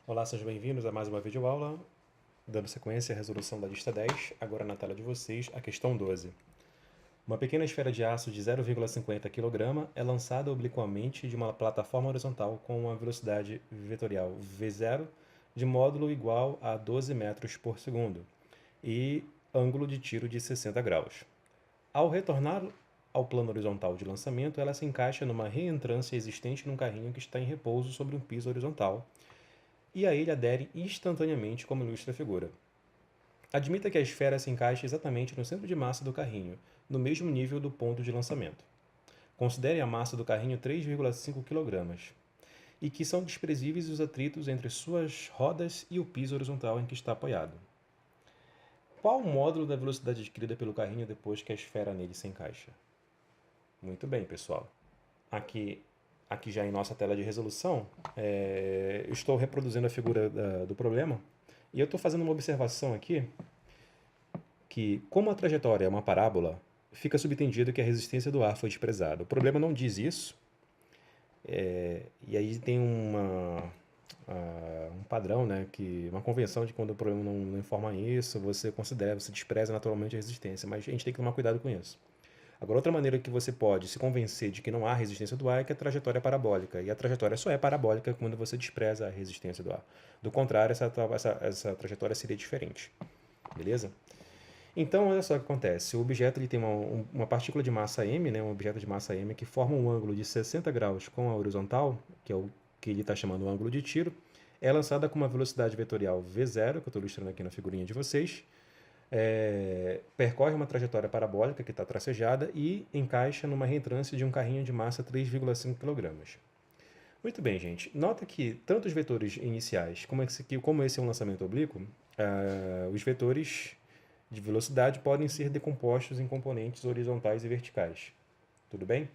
Olá, sejam bem-vindos a mais uma videoaula, dando sequência à resolução da lista 10, agora na tela de vocês, a questão 12. Uma pequena esfera de aço de 0,50 kg é lançada obliquamente de uma plataforma horizontal com uma velocidade vetorial v0 de módulo igual a 12 metros por segundo e ângulo de tiro de 60 graus. Ao retornar ao plano horizontal de lançamento, ela se encaixa numa reentrância existente num carrinho que está em repouso sobre um piso horizontal, e a ele adere instantaneamente, como ilustra a figura. Admita que a esfera se encaixe exatamente no centro de massa do carrinho, no mesmo nível do ponto de lançamento. Considere a massa do carrinho 3,5 kg e que são desprezíveis os atritos entre suas rodas e o piso horizontal em que está apoiado. Qual o módulo da velocidade adquirida pelo carrinho depois que a esfera nele se encaixa? Muito bem, pessoal. Aqui já em nossa tela de resolução, eu estou reproduzindo a figura do problema e eu estou fazendo uma observação aqui que, como a trajetória é uma parábola, fica subentendido que a resistência do ar foi desprezada. O problema não diz isso, e aí tem um padrão, né, uma convenção de quando o problema não informa isso, você despreza naturalmente a resistência, mas a gente tem que tomar cuidado com isso. Agora, outra maneira que você pode se convencer de que não há resistência do ar é que a trajetória é parabólica. E a trajetória só é parabólica quando você despreza a resistência do ar. Do contrário, essa trajetória seria diferente. Beleza? Então, olha só o que acontece. O objeto ele tem uma partícula de massa m, né, um objeto de massa m, que forma um ângulo de 60 graus com a horizontal, que é o que ele está chamando de ângulo de tiro, é lançada com uma velocidade vetorial v0, que eu estou ilustrando aqui na figurinha de vocês, percorre uma trajetória parabólica que está tracejada e encaixa numa reentrância de um carrinho de massa 3,5 kg. Muito bem, gente. Nota que tanto os vetores iniciais como esse é um lançamento oblíquo, os vetores de velocidade podem ser decompostos em componentes horizontais e verticais. Tudo bem?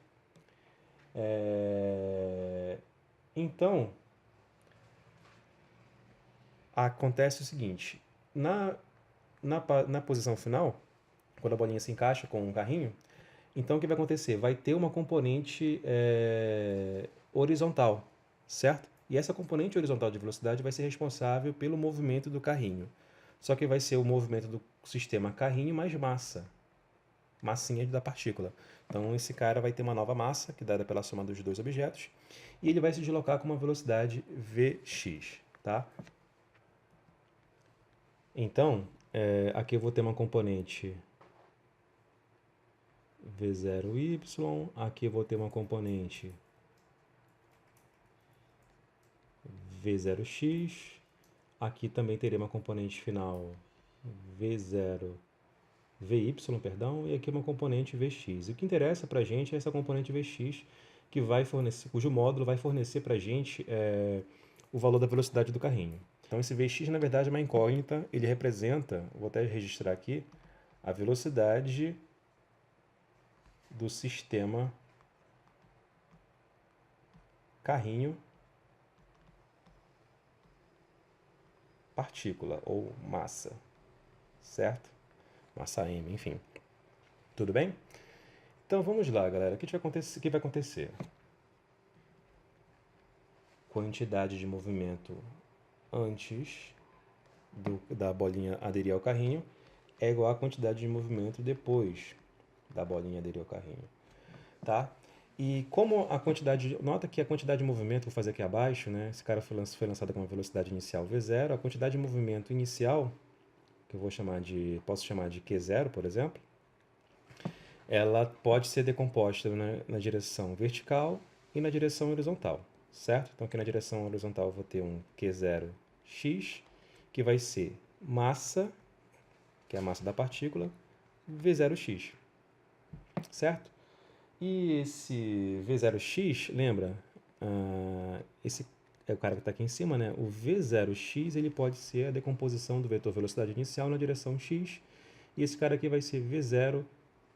Então, acontece o seguinte. Na posição final, quando a bolinha se encaixa com um carrinho, então o que vai acontecer? Vai ter uma componente horizontal, certo? E essa componente horizontal de velocidade vai ser responsável pelo movimento do carrinho. Só que vai ser o movimento do sistema carrinho mais massa, massinha da partícula. Então esse cara vai ter uma nova massa, que é dada pela soma dos dois objetos, e ele vai se deslocar com uma velocidade vx, tá? Então, aqui eu vou ter uma componente v0y, aqui eu vou ter uma componente v0x, aqui também teria uma componente final v0 vy, perdão, e aqui uma componente vx. O que interessa para a gente é essa componente vx, que vai fornecer, cujo módulo vai fornecer para a gente o valor da velocidade do carrinho. Então esse vx na verdade é uma incógnita, ele representa, vou até registrar aqui, a velocidade do sistema carrinho partícula ou massa, certo? Massa m, enfim. Tudo bem? Então vamos lá, galera. O que vai acontecer? Quantidade de movimento antes da bolinha aderir ao carrinho é igual à quantidade de movimento depois da bolinha aderir ao carrinho, tá? E como a quantidade, nota que a quantidade de movimento, vou fazer aqui abaixo, né? Esse cara foi lançado com uma velocidade inicial v0, a quantidade de movimento inicial, que eu posso chamar de q0, por exemplo, ela pode ser decomposta na direção vertical e na direção horizontal, certo? Então aqui na direção horizontal eu vou ter um q0x, que vai ser massa, que é a massa da partícula, v0x, certo? E esse v0x, lembra? Esse é o cara que está aqui em cima, né? O v0x ele pode ser a decomposição do vetor velocidade inicial na direção x, e esse cara aqui vai ser v0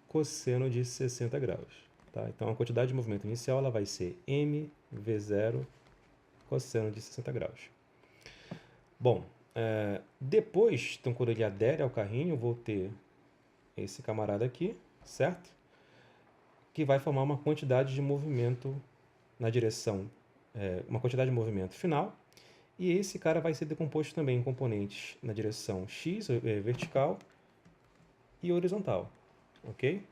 cosseno de 60 graus. Tá? Então a quantidade de movimento inicial ela vai ser mv0 cosseno de 60 graus. Bom, depois, então, quando ele adere ao carrinho, eu vou ter esse camarada aqui, certo? Que vai formar uma quantidade de movimento na direção, uma quantidade de movimento final, E esse cara vai ser decomposto também em componentes na direção x, vertical, e horizontal, ok?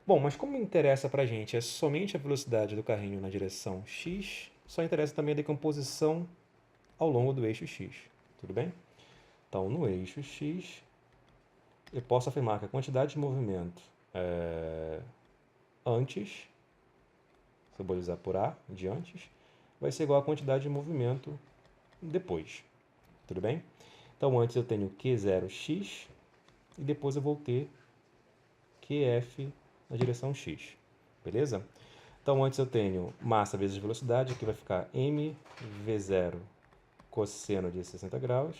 Bom, mas como interessa para a gente é somente a velocidade do carrinho na direção x, só interessa também a decomposição ao longo do eixo x, tudo bem? Então, no eixo x, eu posso afirmar que a quantidade de movimento antes, simbolizar por A, de antes, vai ser igual à quantidade de movimento depois, tudo bem? Então, antes eu tenho Q0x e depois eu vou ter QF na direção x, beleza? Então, antes eu tenho massa vezes velocidade, que vai ficar mv0 cosseno de 60 graus,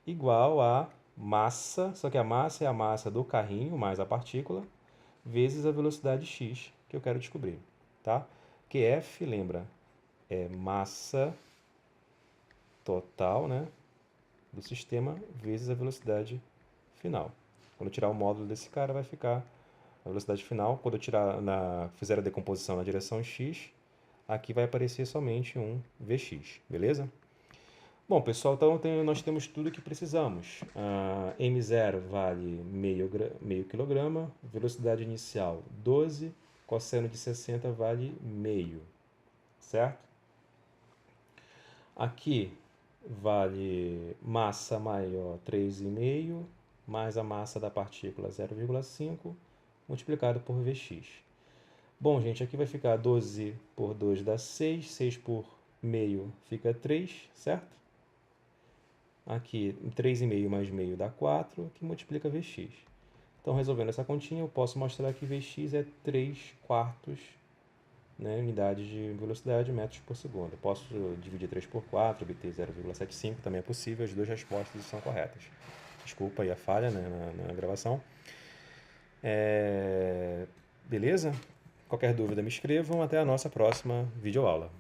igual a massa, só que a massa é a massa do carrinho mais a partícula, vezes a velocidade x que eu quero descobrir, tá? QF, lembra, é massa total, né, do sistema vezes a velocidade final. Quando eu tirar o módulo desse cara, vai ficar a velocidade final. Quando eu fizer a decomposição na direção x, aqui vai aparecer somente um Vx, beleza? Bom, pessoal, então nós temos tudo o que precisamos. M0 vale meio quilograma, velocidade inicial 12, cosseno de 60 vale meio, certo? Aqui vale massa maior 3,5 mais a massa da partícula 0,5 multiplicado por Vx. Bom, gente, aqui vai ficar 12 por 2 dá 6, 6 por meio fica 3, certo? Aqui 3,5 mais meio dá 4, que multiplica Vx. Então, resolvendo essa continha, eu posso mostrar que Vx é 3 quartos, né, unidades de velocidade, metros por segundo. Eu posso dividir 3 por 4, obter 0,75, também é possível, as duas respostas são corretas. Desculpa aí a falha, né, na gravação. Beleza? Qualquer dúvida me escrevam. Até a nossa próxima videoaula.